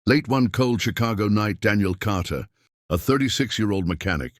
Late one cold Chicago night, Daniel Carter, a 36-year-old mechanic,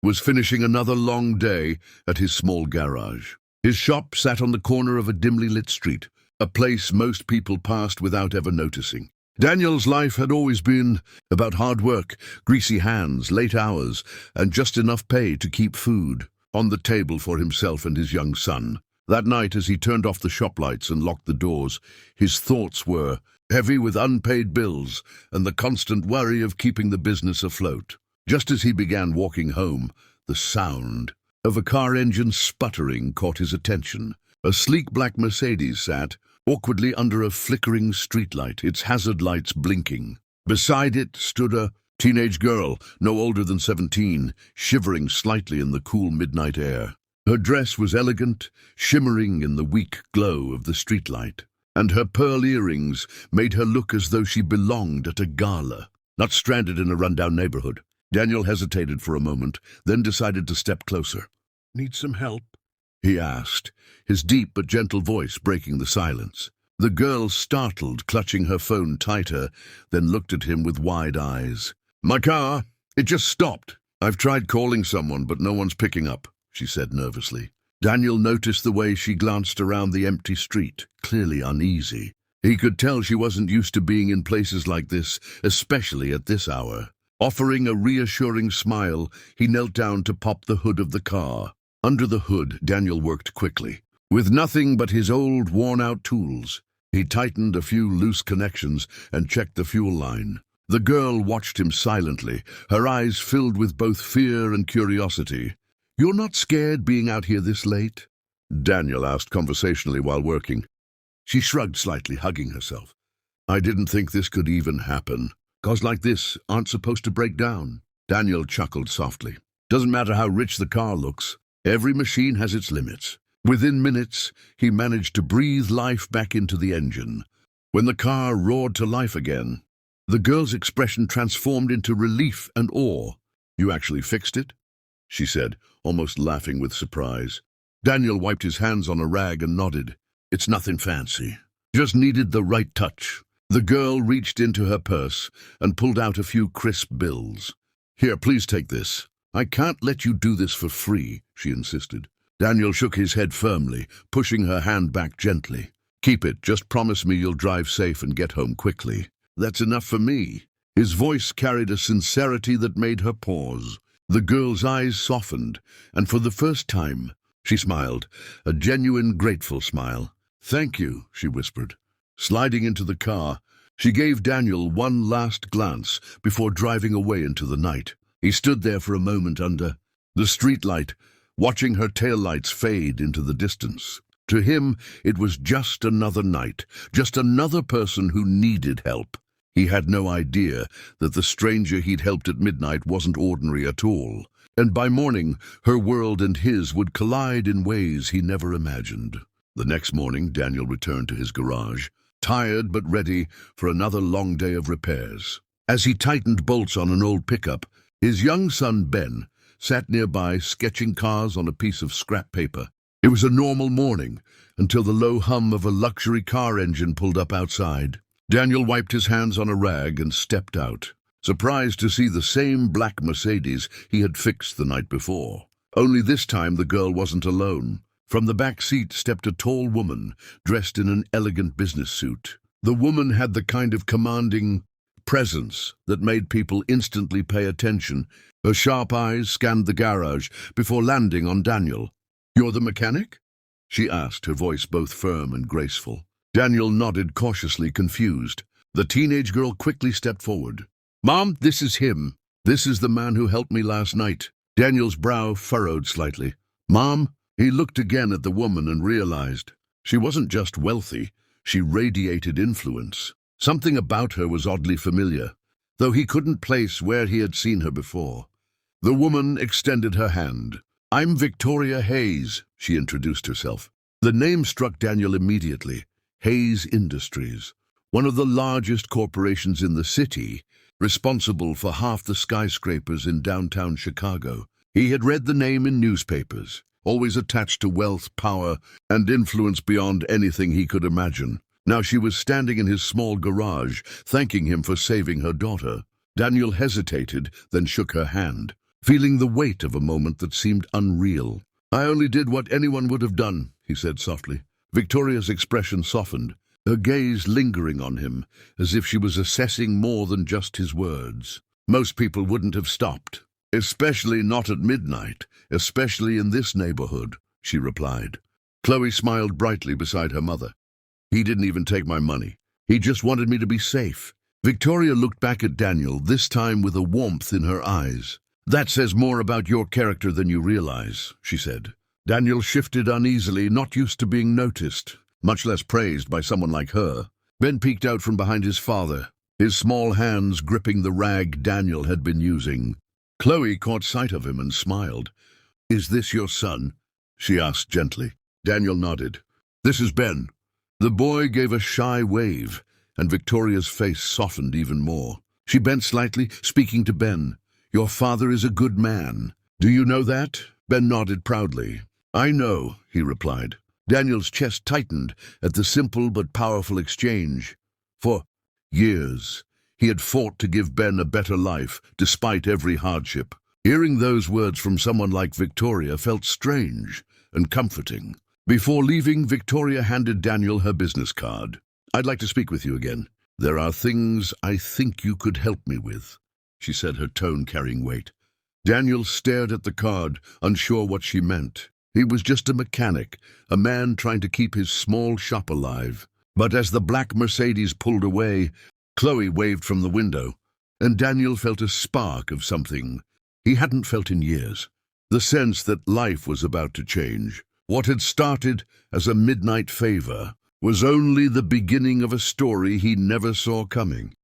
was finishing another long day at his small garage. His shop sat on the corner of a dimly lit street, a place most people passed without ever noticing. Daniel's life had always been about hard work, greasy hands, late hours, and just enough pay to keep food on the table for himself and his young son. That night, as he turned off the shop lights and locked the doors, his thoughts were heavy with unpaid bills and the constant worry of keeping the business afloat. Just as he began walking home, the sound of a car engine sputtering caught his attention. A sleek black Mercedes sat awkwardly under a flickering streetlight, its hazard lights blinking. Beside it stood a teenage girl, no older than 17, shivering slightly in the cool midnight air. Her dress was elegant, shimmering in the weak glow of the streetlight, and her pearl earrings made her look as though she belonged at a gala, not stranded in a rundown neighborhood. Daniel hesitated for a moment, then decided to step closer. "Need some help?" he asked, his deep but gentle voice breaking the silence. The girl, startled, clutching her phone tighter, then looked at him with wide eyes. "My car, it just stopped. I've tried calling someone, but no one's picking up," she said nervously. Daniel noticed the way she glanced around the empty street, clearly uneasy. He could tell she wasn't used to being in places like this, especially at this hour. Offering a reassuring smile, he knelt down to pop the hood of the car. Under the hood, Daniel worked quickly. With nothing but his old, worn-out tools, he tightened a few loose connections and checked the fuel line. The girl watched him silently, her eyes filled with both fear and curiosity. "You're not scared being out here this late?" Daniel asked conversationally while working. She shrugged slightly, hugging herself. "I didn't think this could even happen. Cars like this aren't supposed to break down." Daniel chuckled softly. "Doesn't matter how rich the car looks. Every machine has its limits." Within minutes, he managed to breathe life back into the engine. When the car roared to life again, the girl's expression transformed into relief and awe. "You actually fixed it?" she said, almost laughing with surprise. Daniel wiped his hands on a rag and nodded. "It's nothing fancy. Just needed the right touch." The girl reached into her purse and pulled out a few crisp bills. "Here, please take this." "I can't let you do this for free," she insisted. Daniel shook his head firmly, pushing her hand back gently. "Keep it. Just promise me you'll drive safe and get home quickly." "That's enough for me." His voice carried a sincerity that made her pause. The girl's eyes softened, and for the first time, she smiled, a genuine, grateful smile. "Thank you," she whispered. Sliding into the car, she gave Daniel one last glance before driving away into the night. He stood there for a moment under the streetlight, watching her taillights fade into the distance. To him, it was just another night, just another person who needed help. He had no idea that the stranger he'd helped at midnight wasn't ordinary at all, and by morning, her world and his would collide in ways he never imagined. The next morning, Daniel returned to his garage, tired but ready for another long day of repairs. As he tightened bolts on an old pickup, his young son, Ben, sat nearby sketching cars on a piece of scrap paper. It was a normal morning until the low hum of a luxury car engine pulled up outside. Daniel wiped his hands on a rag and stepped out, surprised to see the same black Mercedes he had fixed the night before. Only this time the girl wasn't alone. From the back seat stepped a tall woman, dressed in an elegant business suit. The woman had the kind of commanding presence that made people instantly pay attention. Her sharp eyes scanned the garage before landing on Daniel. "You're the mechanic?" she asked, her voice both firm and graceful. Daniel nodded, cautiously confused. The teenage girl quickly stepped forward. "Mom, this is him. This is the man who helped me last night." Daniel's brow furrowed slightly. "Mom?" He looked again at the woman and realized she wasn't just wealthy, she radiated influence. Something about her was oddly familiar, though he couldn't place where he had seen her before. The woman extended her hand. "I'm Victoria Hayes," she introduced herself. The name struck Daniel immediately. Hayes Industries, one of the largest corporations in the city, responsible for half the skyscrapers in downtown Chicago. He had read the name in newspapers, always attached to wealth, power, and influence beyond anything he could imagine. Now she was standing in his small garage, thanking him for saving her daughter. Daniel hesitated, then shook her hand, feeling the weight of a moment that seemed unreal. "I only did what anyone would have done," he said softly. Victoria's expression softened, her gaze lingering on him, as if she was assessing more than just his words. "Most people wouldn't have stopped. Especially not at midnight, especially in this neighborhood," she replied. Chloe smiled brightly beside her mother. "He didn't even take my money. He just wanted me to be safe." Victoria looked back at Daniel, this time with a warmth in her eyes. "That says more about your character than you realize," she said. Daniel shifted uneasily, not used to being noticed, much less praised by someone like her. Ben peeked out from behind his father, his small hands gripping the rag Daniel had been using. Chloe caught sight of him and smiled. "Is this your son?" she asked gently. Daniel nodded. "This is Ben." The boy gave a shy wave, and Victoria's face softened even more. She bent slightly, speaking to Ben. "Your father is a good man. Do you know that?" Ben nodded proudly. "I know," he replied. Daniel's chest tightened at the simple but powerful exchange. For years, he had fought to give Ben a better life, despite every hardship. Hearing those words from someone like Victoria felt strange and comforting. Before leaving, Victoria handed Daniel her business card. "I'd like to speak with you again. There are things I think you could help me with," she said, her tone carrying weight. Daniel stared at the card, unsure what she meant. He was just a mechanic, a man trying to keep his small shop alive. But as the black Mercedes pulled away, Chloe waved from the window, and Daniel felt a spark of something he hadn't felt in years. The sense that life was about to change. What had started as a midnight favor was only the beginning of a story he never saw coming.